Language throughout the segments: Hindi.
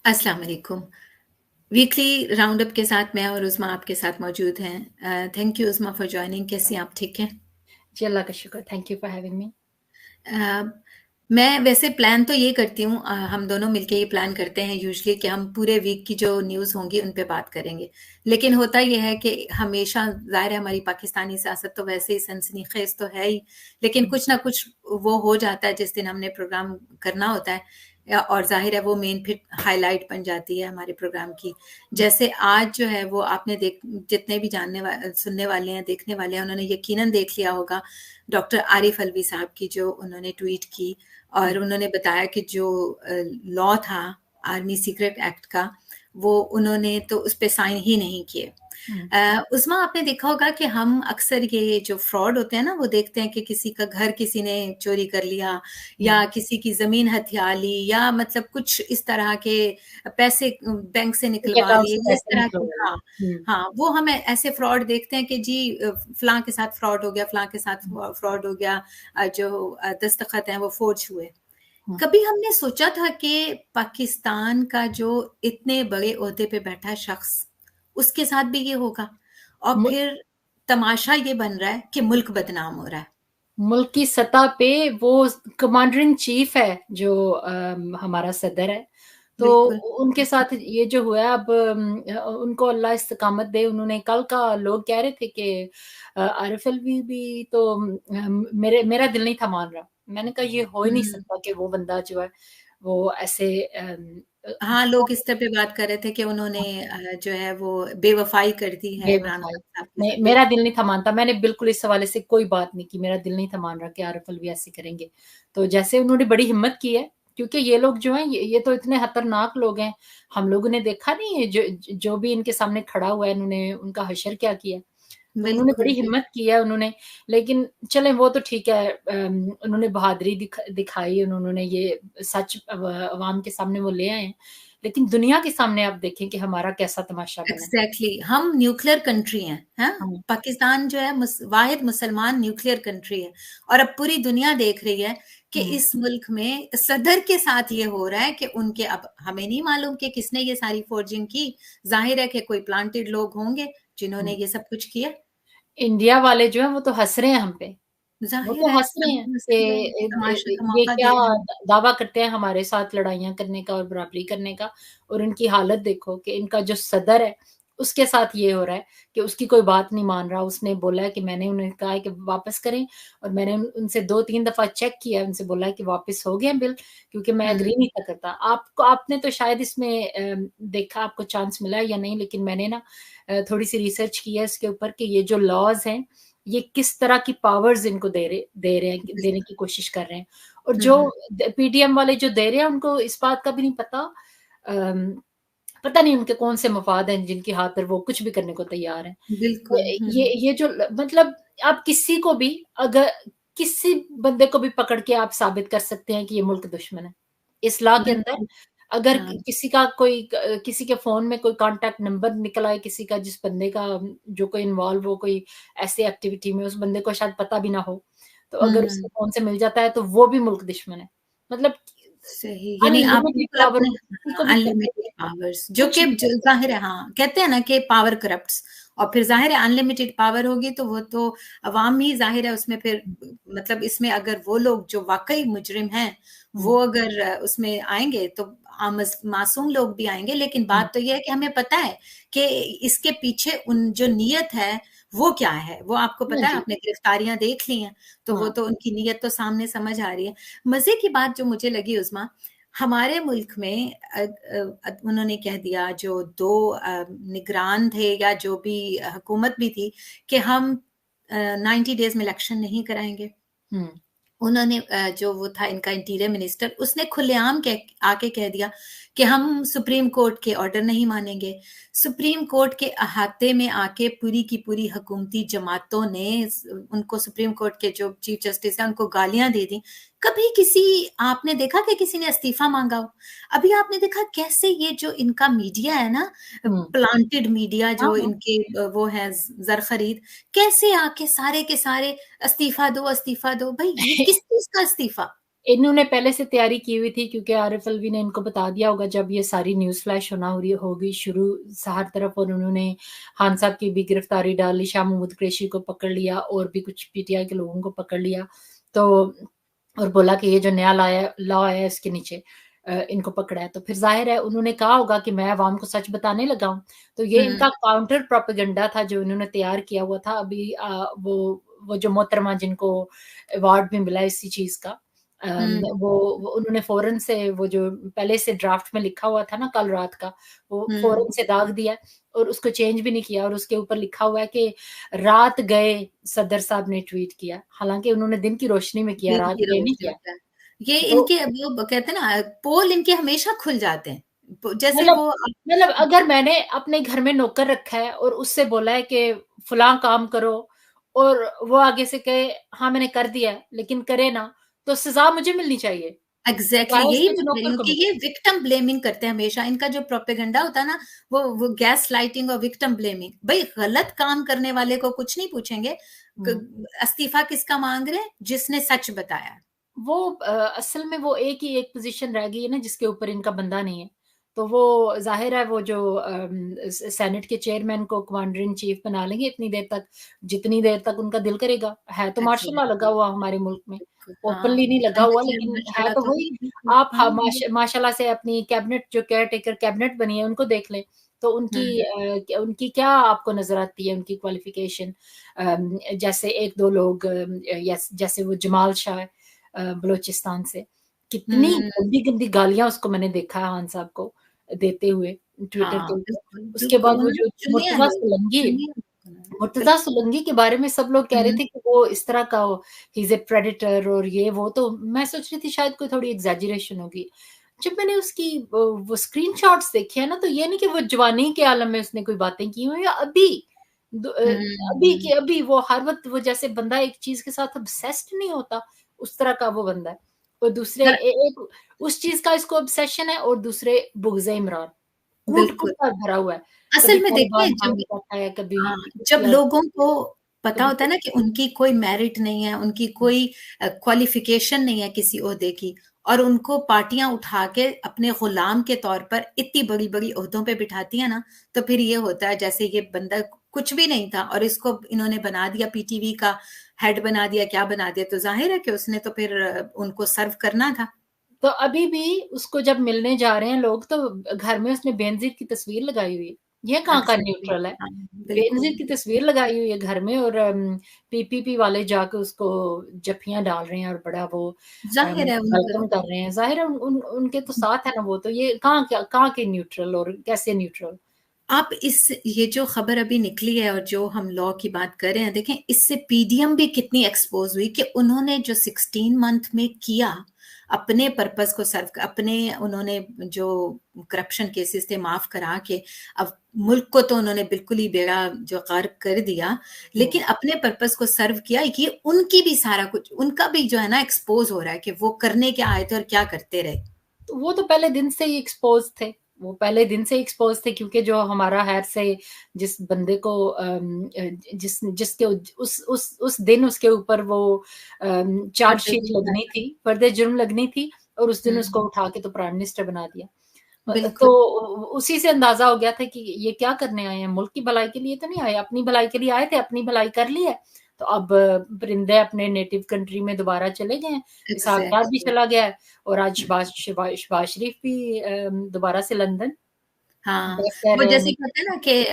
अस्सलाम वालेकुम। वीकली राउंड अप के साथ मैं और उज़्मा आपके साथ मौजूद हैं। Thank you Uzma for joining. कैसी हैं आप, ठीक हैं? जी, अल्लाह का शुक्र। Thank you for having me. अ, मैं वैसे प्लान तो ये करती हूँ, हम दोनों मिलके ये प्लान करते हैं यूजुअली कि हम पूरे वीक की जो न्यूज़ होंगी उन पे बात करेंगे। लेकिन होता ये है कि हमेशा ज़ाहिर है हमारी पाकिस्तानी सियासत तो वैसे ही सनसनीखेज़ तो है ही, लेकिन कुछ ना कुछ वो हो जाता है जिस दिन हमने प्रोग्राम करना होता है और ज़ाहिर है वो मेन फिर हाइलाइट बन जाती है हमारे प्रोग्राम की। जैसे आज जो है वो आपने देख जितने भी सुनने वाले हैं, देखने वाले हैं, उन्होंने यकीनन देख लिया होगा डॉक्टर आरिफ अलवी साहब की जो उन्होंने ट्वीट की और उन्होंने बताया कि जो लॉ था आर्मी सीक्रेट एक्ट का, वो उन्होंने तो उस पे साइन ही नहीं किए। उस्मा, आपने देखा होगा कि हम अक्सर ये जो फ्रॉड होते हैं ना, वो देखते हैं कि किसी का घर किसी ने चोरी कर लिया या किसी की जमीन हथिया ली या मतलब कुछ इस तरह के पैसे बैंक से एक निकलवा अकाउंट लिए, से इस पैसे तरह की। निकलवाए। हाँ, हाँ, वो हम ऐसे फ्रॉड देखते हैं कि जी फलां के साथ फ्रॉड हो गया, फलां के साथ फ्रॉड हो गया, जो दस्तखत हैं वो फोर्ज हुए। कभी हमने सोचा था कि पाकिस्तान का जो इतने बड़े ओहदे पे बैठा शख्स, उसके साथ भी ये होगा और फिर तमाशा ये बन रहा है कि मुल्क बदनाम हो रहा है। मुल्क की सतह पे वो कमांडर इन चीफ है जो हमारा सदर है। तो बिल्कुल। उनके साथ ये जो हुआ है, अब उनको अल्लाह इस्तकामत दे। उन्होंने कल का लोग कह रहे थे कि आरिफ अलवी भी तो मेरा दिल नहीं था मान रहा। मैंने कहा ये हो ही नहीं हम्म। सकता कि वो बंदा जो है वो ऐसे हाँ, लोग इस तरह पे बात कर रहे थे कि उन्होंने जो है वो बेवफाई कर दी है इमरान बेवफ़ाई। खान साहब के नहीं, साथ। मेरा बिल्कुल। दिल नहीं था मानता। मैंने बिल्कुल इस हवाले से कोई बात नहीं की। मेरा दिल नहीं था मान रहा कि आरिफ अलवी ऐसे करेंगे। तो जैसे उन्होंने बड़ी हिम्मत की है, क्योंकि ये लोग जो हैं ये तो इतने खतरनाक लोग हैं। हम लोगों ने देखा नहीं है जो भी इनके सामने खड़ा हुआ है, इन्होंने उनका हशर क्या किया। तो उन्होंने बिल्कुल। बड़ी हिम्मत की है उन्होंने। लेकिन चलें वो तो ठीक है। उन्होंने बहादुरी दिखाई, उन्होंने ये सच अवाम के सामने वो ले आए हैं। लेकिन दुनिया के सामने आप देखें कि हमारा कैसा तमाशा बना है। एग्जैक्टली, हम न्यूक्लियर कंट्री हैं। हाँ, हाँ। पाकिस्तान जो है वाहिद मुसलमान न्यूक्लियर कंट्री है और अब पूरी दुनिया देख रही है कि हुँ। इस मुल्क में सदर के साथ ये हो रहा है कि उनके, अब हमें नहीं मालूम कि किसने ये सारी फोर्जिंग की। जाहिर है कि कोई प्लांटेड लोग होंगे जिन्होंने हुँ। ये सब कुछ किया। इंडिया वाले जो हैं वो तो हँस रहे हैं हम पे। वो जाहिर तो है हँस रहे सब हैं हंस कि रहे हैं, तमाशे का ये मौका क्या दे रहे हैं। दावा करते हैं हमारे साथ लड़ाइयाँ करने का और बराबरी करने का, और इनकी हालत देखो कि इनका जो सदर है, उसके साथ ये हो रहा है कि उसकी कोई बात नहीं मान रहा। उसने बोला है कि मैंने उन्हें कहा है कि वापस करें, और मैंने उनसे 2-3 दफ़ा चेक किया है, उनसे बोला है कि वापस हो गया बिल, क्योंकि मैं हम्म। एग्री नहीं था करता। आपने तो शायद इसमें देखा, आपको चांस मिला है या नहीं, लेकिन मैंने ना थोड़ी-सी रिसर्च की है इसके ऊपर कि ये जो लॉज़ हैं, ये किस तरह की पावर्स इनको दे रहे हैं, देने की कोशिश कर रहे हैं। और जो हम्म। पीडीएम वाले जो दे रहे हैं, उनको इस बात का भी नहीं पता। पता नहीं उनके कौन से मफाद हैं जिनकी खातिर वो कुछ भी करने को तैयार हैं। बिल्कुल। ये जो मतलब आप किसी को भी, अगर किसी बंदे को भी पकड़ के आप साबित कर सकते हैं कि ये मुल्क दुश्मन है। इस लॉ के अंदर बिल्कुल। अगर हाँ। किसी के फ़ोन में कोई कॉन्टैक्ट नंबर निकल आए किसी का, जिस बंदे का जो कोई इन्वॉल्व हो कोई ऐसी एक्टिविटी में, उस बंदे को शायद पता भी ना हो, तो अगर उसके हम्म। फ़ोन से मिल जाता है तो वो भी मुल्क दुश्मन है। मतलब सही, यानी आप अनलिमिटेड मतलब पावर किसी को भी पकड़ अनलिमिटेड के पावर्स जो कुछ कि भी कर सकते जाहिर है, हाँ, कहते हैं ना कि पावर करप्ट्स। और फिर जाहिर है अनलिमिटेड पावर होगी तो वो तो अवाम ही जाहिर है उसमें फिर, मतलब इसमें अगर वो लोग जो वाकई मुजरिम हैं हैं। वो अगर उसमें आएंगे तो मासूम लोग भी आएंगे। लेकिन हुँ, बात तो ये है कि हमें पता है कि इसके पीछे उन जो नीयत है वो क्या है, वो आपको हाँ पता है, जी, आपने गिरफ्तारियां देख ली हैं, तो वो हाँ। तो उनकी नीयत तो सामने समझ आ रही है। मजे की बात जो मुझे लगी उस्मा, हमारे मुल्क में उन्होंने कह दिया जो दो निगरान थे या जो भी हुकूमत भी थी कि हम 90 डेज में इलेक्शन नहीं कराएंगे। हुँ, उन्होंने जो वो था इनका इंटीरियर मिनिस्टर, उसने खुलेआम आके कह दिया कि हम सुप्रीम कोर्ट के ऑर्डर नहीं मानेंगे। सुप्रीम कोर्ट के अहाते में आके पूरी की पूरी हुकूमती जमातों ने उनको, सुप्रीम कोर्ट के जो चीफ जस्टिस हैं उनको गालियां दे दी। कभी किसी आपने देखा कि किसी ने इस्तीफा मांगा हो? अभी आपने देखा कैसे ये जो इनका मीडिया है ना, हुँ। प्लांटेड मीडिया हाँ, जो हाँ। इनके वो है जर खरीद, कैसे आके सारे के सारे इस्तीफा दो, इस्तीफा दो। भाई ये किस चीज का इस्तीफा? इन्होंने पहले से तैयारी की हुई थी, क्योंकि आरिफ अलवी ने इनको बता दिया होगा जब ये सारी न्यूज़ फ्लैश होना होगी शुरू हर तरफ, और उन्होंने खान साहब की भी गिरफ्तारी डाल ली, शाह महमूद कुरैशी को पकड़ लिया और भी कुछ पीटीआई के लोगों को पकड़ लिया, तो और बोला कि ये जो नया लॉ आया है इसके नीचे इनको पकड़ा है, तो फिर जाहिर है उन्होंने कहा होगा कि मैं अवाम को सच बताने लगा हूँ। तो ये इनका काउंटर प्रोपेगेंडा था जो इन्होंने तैयार किया हुआ था। अभी वो जो मोहतरमा जिनको अवार्ड भी मिला इसी चीज का, वो उन्होंने फौरन से वो जो पहले से ड्राफ्ट में लिखा हुआ था ना कल रात का, वो फौरन से दाग दिया और उसको चेंज भी नहीं किया, और उसके ऊपर लिखा हुआ है कि रात गए सदर साहब ने ट्वीट किया, हालांकि उन्होंने दिन की रोशनी में किया, दिन रात की गए नहीं रोशनी किया। होता है। ये तो इनके वो कहते हैं ना, पोल इनके हमेशा खुल जाते हैं। जैसे मतलब वो मतलब अगर मैंने अपने घर में नौकर रखा है और उससे बोला है कि फलां काम करो, और वो आगे से कहे हाँ मैंने कर दिया है लेकिन करे ना, तो सजा मुझे मिलनी चाहिए, एग्जैक्टली सजा यही इसमें तो मैं कह रही नौकर हूँ को कि मिले। ये विक्टिम ब्लेमिंग करते हैं हमेशा। इनका जो प्रोपेगेंडा होता है ना, वो गैस लाइटिंग और विक्टिम ब्लेमिंग। भाई गलत काम करने वाले को कुछ नहीं पूछेंगे, इस्तीफा किसका मांग रहे हैं? जिसने सच बताया। वो असल में वो एक पोजीशन रह गई है ना जिसके ऊपर इनका बंदा नहीं है, तो वो जाहिर है वो जो सेनेट के चेयरमैन को कमांडर इन चीफ बना लेंगे इतनी देर तक, जितनी देर तक उनका दिल करेगा। है तो मार्शल लॉ लगा एग्जैक्टली, हुआ हमारे मुल्क में, हाँ, ओपनली नहीं लगा हुआ, अंदर लेकिन है माशाल्लाह तो तो वही। बिल्कुल, आप हाँ, माशाल्लाह से अपनी कैबिनेट जो केयर टेकर कैबिनेट बनी है उनको देख लें, तो उनकी क्या आपको नजर आती है उनकी क्वालिफिकेशन? जैसे एक दो लोग जैसे वो जमाल शाह बलूचिस्तान से, कितनी हम्म, गंदी गंदी गालियां उसको मैंने देखा है खान साहब को देते हुए ट्विटर हाँ, के ऊपर। बिल्कुल, उसके बिल्कुल, बाद वो उन्होंने जो चुने हैं लोग, चुने हैं लोग उन्होंने, मुर्तजा बिल्कुल। सोलंकी के बारे में सब लोग कह रहे हुँ, थे कि वो इस तरह का ही इज ए प्रेडेटर और ये वो, तो मैं सोच रही थी शायद कोई थोड़ी एग्जैजरेशन होगी। जब मैंने उसकी वो स्क्रीनशॉट्स देखे हैं ना, तो ये नहीं कि वो जवानी के आलम में उसने कोई बातें की हुई, या अभी अभी हुँ, के अभी वो हर वक्त वो जैसे बंदा एक चीज के साथ ऑब्सेस्ड नहीं होता, उस तरह का वो बंदा है। और दूसरे एक उस चीज का इसको ऑब्सेशन है, और दूसरे बुग़्ज़-ए इमरान कूट-कूट बिल्कुल। कर भरा हुआ है। कभी असल में देखिए, तालिबान जब हामी कहता है, कभी हाँ, जब लोगों को पता कभी होता है ना कि उनकी कोई मेरिट नहीं है, उनकी कोई क्वालिफिकेशन नहीं है किसी ओहदे की, और उनको पार्टियां उठा के अपने गुलाम के तौर पर इतनी बड़ी बड़ी ओहदों पे बिठाती है ना, तो फिर ये होता है जैसे ये बंदा कुछ भी नहीं था और इसको इन्होंने बना दिया, पीटीवी का हेड बना दिया, क्या बना दिया, तो जाहिर है कि उसने तो फिर उनको सर्व करना था। तो अभी भी उसको जब मिलने जा रहे हैं लोग, तो घर में उसने बेनज़ीर की तस्वीर लगाई हुई है। ये कहाँ का एग्जैक्टली, न्यूट्रल है? हाँ, बेनज़ीर बिल्कुल। की तस्वीर लगाई हुई है घर में, और पीपीपी वाले जाके उसको जफ्फियाँ डाल रहे हैं और बड़ा वो जाहिर है उनका। वेलकम कर रहे हैं। ज़ाहिर है उनके तो साथ है ना वो, तो ये कहाँ के न्यूट्रल और कैसे न्यूट्रल? आप इस ये जो खबर अभी निकली है और जो हम लॉ की बात कर रहे हैं, देखें इससे पीडीएम भी कितनी एक्सपोज हुई कि उन्होंने जो 16 मंथ में किया अपने पर्पस को सर्व, अपने उन्होंने जो करप्शन केसेस थे माफ करा के, अब मुल्क को तो उन्होंने बिल्कुल ही बेड़ा जो गर्क कर दिया, हुँ। लेकिन अपने पर्पस को सर्व किया। ये उनकी भी सारा कुछ, उनका भी जो है ना एक्सपोज हो रहा है कि वो करने क्या आए थे और क्या करते रहे। तो वो तो पहले दिन से ही एक्सपोज़ थे। वो पहले दिन से एक्सपोज़ थे, क्योंकि जो हमारा खैर से जिस बंदे को जिसके उस दिन उसके ऊपर वो चार्जशीट लगनी थी, फर्द जुर्म लगनी थी, और उस दिन उसको हम्म, उठा के तो प्राइम मिनिस्टर बना दिया। तो बिल्कुल। उसी से अंदाज़ा हो गया था कि ये क्या करने आए हैं, मुल्क की भलाई के लिए तो नहीं आए, अपनी भलाई के लिए आए थे, अपनी भलाई कर ली है। तो अब परिंदे अपने नेटिव कंट्री में दोबारा चले गए हैं। इसहाक डार भी एग्जैक्टली। चला गया है, और आज शहबाज शरीफ भी दोबारा से लंदन हाँ, वो बहकर जैसे कहते हैं ना कि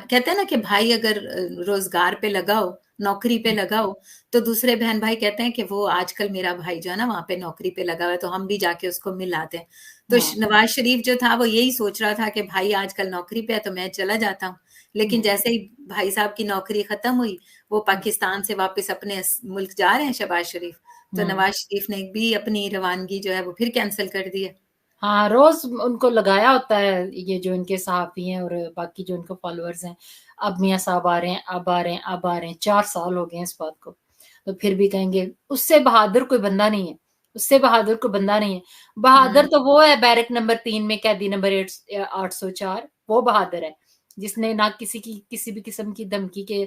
कहते हैं ना कि भाई अगर रोजगार पे लगाओ, नौकरी पे लगाओ, तो दूसरे बहन भाई कहते हैं कि वो आजकल मेरा भाई जो है ना वहां पे नौकरी पे लगा हुआ है, तो हम भी जाके उसको मिल आते हैं। तो हाँ, नवाज शरीफ जो था वो यही सोच रहा था कि भाई आजकल नौकरी पे है तो मैं चला जाता हूँ, लेकिन हुँ, जैसे ही भाई साहब की नौकरी खत्म हुई, वो हुँ, पाकिस्तान से वापस अपने मुल्क जा रहे हैं शहबाज शरीफ, तो हुँ। नवाज शरीफ ने भी अपनी रवानगी जो है वो फिर कैंसिल कर दी है। हाँ, रोज़ उनको लगाया होता है, ये जो इनके सहाफ़ी हैं और बाकी जो इनके फ़ॉलोअर्स हैं, अब मियाँ साहब आ रहे हैं, अब आ रहे हैं, अब आ रहे हैं, 4 साल हो गए हैं इस बात को। तो फिर भी कहेंगे उससे बहादुर कोई बंदा नहीं है, उससे बहादुर कोई बंदा नहीं है। बहादुर हम्म, तो वो है बैरक नंबर 3 में कैदी नंबर 804, वो बहादुर है। जिसने ना किसी भी किस्म की धमकी के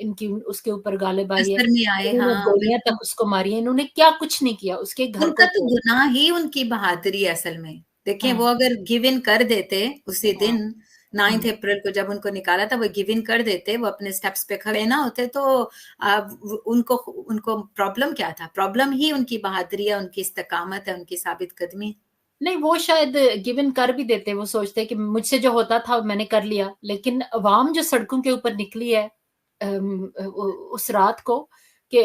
इनकी उसके ऊपर गालिबाई है, असर में आए, इन्होंने हाँ, गोलियां बिल्कुल। तक उसको मारी है, इन्होंने क्या कुछ नहीं किया, उसके घर उनका को तो तोड़। गुनाह ही उनकी बहादुरी है असल में। देखें, हाँ वो अगर गिव इन कर देते उसी हाँ। दिन, 9 हम्म। अप्रैल को जब उनको निकाला था, वो गिव इन कर देते, वो अपने स्टेप्स पे खड़े ना होते, तो उनको उनको प्रॉब्लम क्या था? प्रॉब्लम ही उनकी बहादुरी है, उनकी इस्तकामत है, उनकी साबित कदमी। नहीं, वो शायद गिवन कर भी देते, वो सोचते कि मुझसे जो होता था मैंने कर लिया, लेकिन अवाम जो सड़कों के ऊपर निकली है उस रात को, कि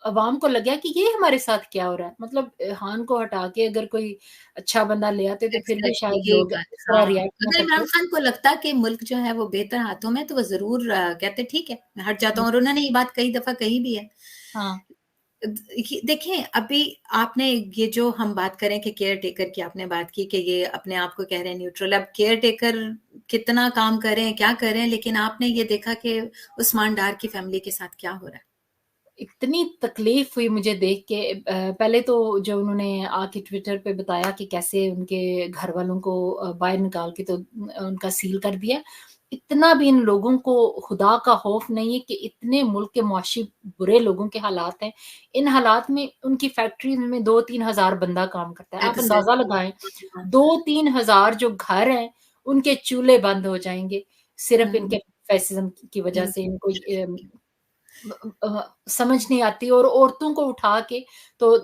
अवाम को लगा कि ये हमारे साथ क्या हो रहा है। मतलब हान को हटा के अगर कोई अच्छा बंदा ले आते तो फिर भी एग्जैक्टली, शायद यही लोग बात। इस तरह हाँ, रिएक्ट ना अगर इमरान करते। खान को लगता कि मुल्क जो है वो बेहतर हाथों में, तो वो जरूर कहते ठीक है, मैं हट जाता हूँ, और उन्होंने ये बात कई दफा कही भी है। हाँ देखें, अभी आपने ये जो हम बात करें कि केयर टेकर की आपने बात की कि ये अपने आप को कह रहे हैं न्यूट्रल, अब केयर टेकर कितना काम कर रहे हैं, क्या कर रहे हैं, लेकिन आपने ये देखा कि उस्मान डार की फैमिली के साथ क्या हो रहा है। इतनी तकलीफ हुई मुझे देख के। पहले तो जो उन्होंने आके ट्विटर पे बताया कि कैसे उनके घर वालों को बाहर निकाल के तो उनका सील कर दिया। इतना भी इन लोगों को खुदा का खौफ नहीं है कि इतने मुल्क के मुआशी बुरे लोगों के हालात हैं। इन हालात में उनकी फैक्ट्री में 2-3 हज़ार बंदा काम करता है। आप अंदाजा एग्जैक्टली। लगाएं, 2-3 हज़ार जो घर हैं उनके चूल्हे बंद हो जाएंगे सिर्फ इनके फैसिज्म की वजह से। इनको समझ नहीं आती, और औरतों को उठा के तो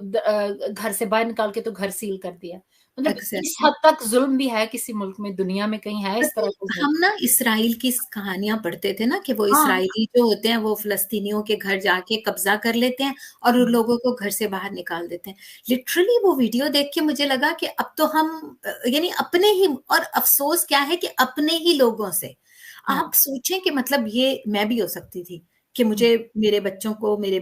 घर से बाहर निकाल के तो घर सील कर दिया। मतलब इस एग्जैक्टली। हद तक जुल्म भी है किसी मुल्क में, दुनिया में कहीं है इस पता तरह है, का जुल्म? हम ना इसराइल की कहानियां पढ़ते थे ना, कि वो हाँ इसराइली जो होते हैं वो फिलिस्तीनियों के घर जाके कब्जा कर लेते हैं और उन लोगों को घर से बाहर निकाल देते हैं। लिटरली वो वीडियो देख के मुझे लगा कि अब तो हम यानी अपने ही, और अफसोस क्या है कि अपने ही लोगों से। आप हाँ। सोचें कि मतलब ये मैं भी हो सकती थी कि मुझे मेरे बच्चों को, मेरी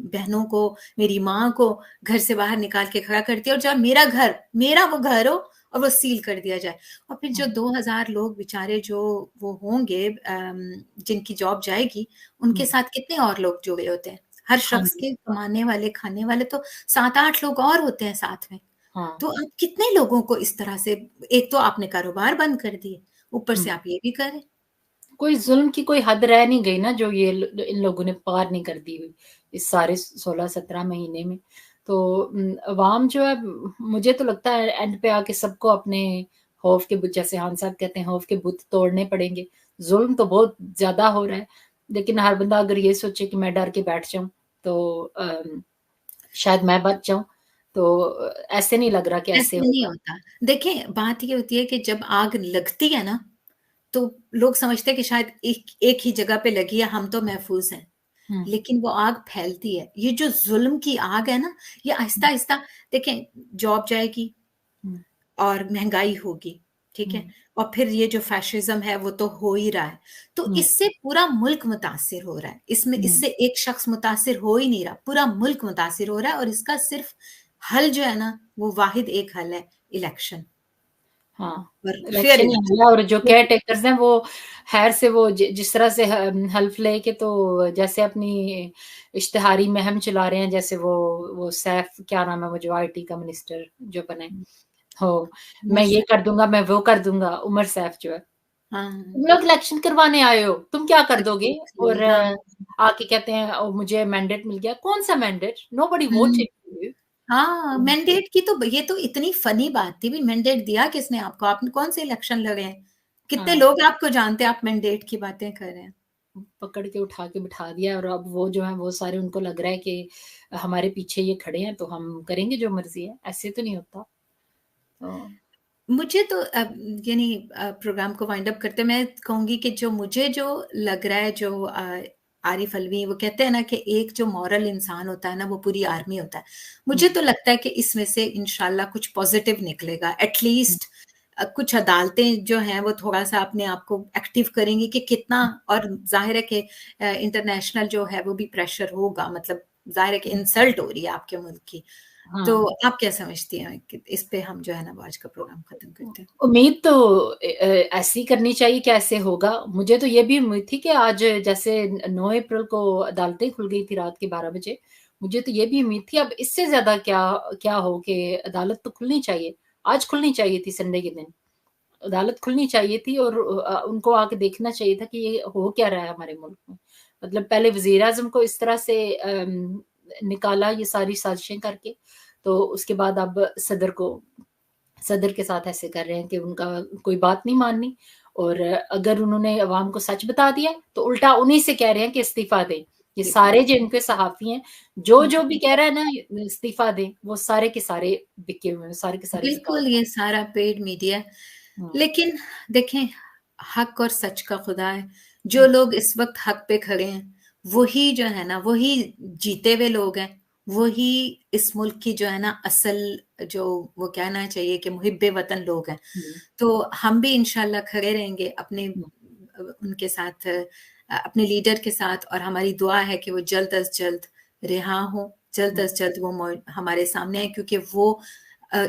बहनों को, मेरी माँ को घर से बाहर निकाल के खड़ा करती है, और जब मेरा घर, मेरा वो घर हो और वो सील कर दिया जाए। और फिर जो 2000 लोग बेचारे जो वो होंगे, जिनकी जॉब जाएगी, उनके साथ कितने और लोग जुड़े होते हैं। हर हाँ शख्स जी। के कमाने वाले, खाने वाले तो 7-8 लोग और होते हैं साथ में। हाँ। तो आप कितने लोगों को इस तरह से, एक तो आपने कारोबार बंद कर दिए, ऊपर हम्म। से आप ये भी करें। कोई जुल्म की कोई हद रह नहीं गई ना, जो ये इन लोगों ने पार नहीं कर दी हुई इस सारे 16-17 महीने में। तो अवाम जो है, मुझे तो लगता है एंड पे आके सबको अपने खौफ के बुत, जैसे खान साहब कहते हैं, खौफ के बुत तोड़ने पड़ेंगे। जुल्म तो बहुत ज्यादा हो रहा है, लेकिन हर बंदा अगर ये सोचे कि मैं डर के बैठ जाऊं तो शायद मैं बच जाऊं, तो ऐसे नहीं लग रहा कि ऐसे ऐसे नहीं होगा। होता। देखें, बात ये होती है कि जब आग लगती है ना, तो लोग समझते हैं कि शायद एक एक ही जगह पे लगी है, हम तो महफूज हैं। हम्म। लेकिन वो आग फैलती है। ये जो जुल्म की आग है ना, ये आहिस्ता आहिस्ता, देखें, जॉब जाएगी हम्म। और महंगाई होगी, ठीक है, हम्म। और फिर ये जो फैशिज्म है वो तो हो ही रहा है। तो हम्म। इससे पूरा मुल्क मुतासिर हो रहा है, इसमें हम्म। इससे एक शख्स मुतासिर हो ही नहीं रहा, पूरा मुल्क मुतासिर हो रहा है। और इसका सिर्फ हल जो है ना, वो वाहिद एक हल है, इलेक्शन, हाँ, और फेयर इलेक्शन ही इलेक्शन। है। और जो केयर टेकर्स हैं वो खैर से वो जिस तरह से हल्फ लेके, तो जैसे अपनी इश्तिहारी मुहिम चला रहे हैं, जैसे वो सैफ, क्या नाम है वो जो आईटी का मिनिस्टर जो बने हो, उमर मैं ये से, कर दूंगा, मैं वो कर दूंगा, उमर सैफ जो है। हाँ, तुम लोग इलेक्शन करवाने आए हो, तुम क्या कर दोगे? एग्जैक्टली, और हाँ। आके कहते हैं "ओ, मुझे मैंडेट मिल गया"। कौन सा मैंडेट? नो बडी हम्म। वोटेड। हाँ, मैंडेट की तो ये तो इतनी फनी बात थी भी, मैंडेट दिया किसने आपको? आपने कौन से इलेक्शन लड़े हैं? कितने हाँ, लोग आपको जानते हैं, आप मैंडेट की बातें कर रहे हैं? पकड़ के उठा के बिठा दिया, और अब वो जो है वो सारे, उनको लग रहा है कि हमारे पीछे ये खड़े हैं तो हम करेंगे जो मर्जी है। ऐसे तो नहीं होता। तो मुझे तो यानी प्रोग्राम को वाइंड अप करते मैं कहूंगी कि जो मुझे जो लग रहा है, जो आरिफ अलवी वो कहते हैं ना कि एक जो मॉरल इंसान होता है ना, वो पूरी आर्मी होता है। मुझे हम्म। तो लगता है कि इसमें से इंशाल्लाह कुछ पॉजिटिव निकलेगा, हम्म। एटलीस्ट कुछ अदालतें जो हैं वो थोड़ा सा अपने आप को एक्टिव करेंगी कि कितना। और जाहिर है कि इंटरनेशनल जो है वो भी प्रेशर होगा, मतलब जाहिर है कि इंसल्ट हो रही है आपके मुल्क की। तो हाँ, आप क्या समझती हैं कि इस पे हम जो है ना वो आज का प्रोग्राम खत्म करते हैं? उम्मीद तो ऐसी करनी चाहिए कि ऐसे होगा। मुझे तो ये भी उम्मीद थी कि आज जैसे 9 अप्रैल को अदालतें खुल गई थी रात के 12 बजे, मुझे तो ये भी उम्मीद थी अब इससे ज्यादा क्या क्या हो कि अदालत तो खुलनी चाहिए, आज खुलनी चाहिए थी संडे के दिन। अदालत खुलनी चाहिए थी और उनको आके देखना चाहिए था कि ये हो क्या रहा है हमारे मुल्क में। मतलब पहले वज़ीर-ए-आज़म को इस तरह से निकाला ये सारी साजिशें करके, तो उसके बाद अब सदर के साथ ऐसे कर रहे हैं कि उनका कोई बात नहीं माननी, और अगर उन्होंने अवाम को सच बता दिया तो उल्टा उन्हीं से कह रहे हैं कि इस्तीफा दें। ये सारे जिनके सहाफ़ी हैं, जो भी कह रहा है ना इस्तीफा दें, वो सारे के सारे बिके हुए हैं, सारे के सारे बिका बिल्कुल, हुए ये सारा पेड मीडिया है। हैं। लेकिन देखें, हक और सच का खुदा है। जो हुँ, लोग इस वक्त हक पे खड़े हैं, वही जो है ना, वही जीते हुए लोग हैं। वही इस मुल्क की जो है ना असल, जो वो कहना चाहिए कि मुहिब्बे वतन लोग हैं। हुँ, तो हम भी इंशाल्लाह खड़े रहेंगे अपने हुँ, उनके साथ, अपने लीडर के साथ, और हमारी दुआ है कि वो जल्द अज जल्द रिहा हो, जल्द हुँ। अज जल्द वो हमारे सामने आए, क्योंकि वो अ,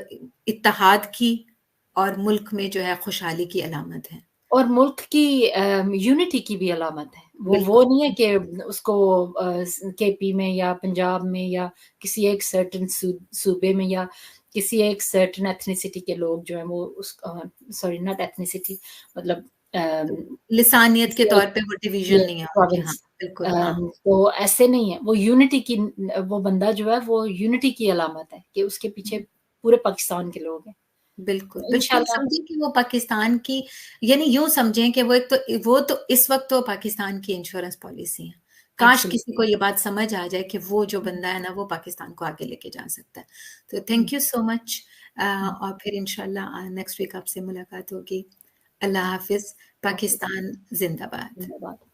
इत्तेहाद की और मुल्क में जो है खुशहाली की अलामत है। और मुल्क की यूनिटी की भी अलामत है। वो बिल्कुल। नहीं है कि उसको केपी में या पंजाब में या किसी एक सर्टेन सूबे में या किसी एक सर्टेन एथनिसिटी के लोग जो हैं वो उस सॉरी नॉट एथनिसिटी, मतलब लिसानियत के किसी तौर एक पे वो डिवीजन ये नहीं है उनके। हाँ, प्रोविंस, बिल्कुल। हाँ, तो ऐसे नहीं है। वो यूनिटी की, वो बंदा जो है वो यूनिटी की अलामत है कि उसके पीछे पूरे पाकिस्तान के लोग हैं। बिल्कुल, तो बिल्कुल इंशाल्लाह समझें कि वो पाकिस्तान की, यानी यूँ समझें कि वो तो इस वक़्त तो पाकिस्तान की इंश्योरेंस पॉलिसी है। काश किसी एब्सोल्युटली। को ये बात समझ आ जाए कि वो जो बंदा है ना, वो पाकिस्तान को आगे लेके जा सकता है। तो थैंक यू सो मच। और फिर इंशाल्लाह नेक्स्ट वीक आपसे मुलाकात होगी। अल्लाह हाफ़िज़। ओके, पाकिस्तान ज़िंदाबाद। धन्यवाद।